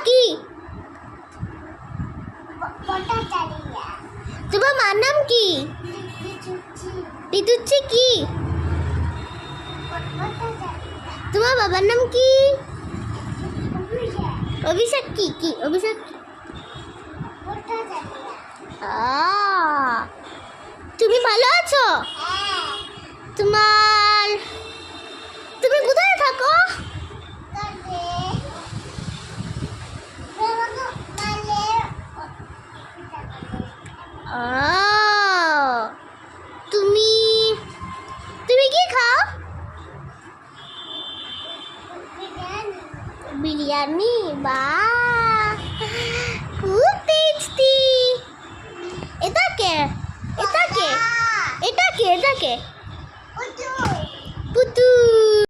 কি? তোমার মার নাম কি? ঋতুচ্ছি কি? তোমার বাবার নাম কি? অভিষেক কি? কি অভিষেক? তুমি ভালো আছো? তুমি কোথায় থাকো? তুমি তুমি কি খাও? বিরিয়ানি। বাহ, খুব টেস্টি। এটা কে? এটা কে? এটা কে? এটা কে?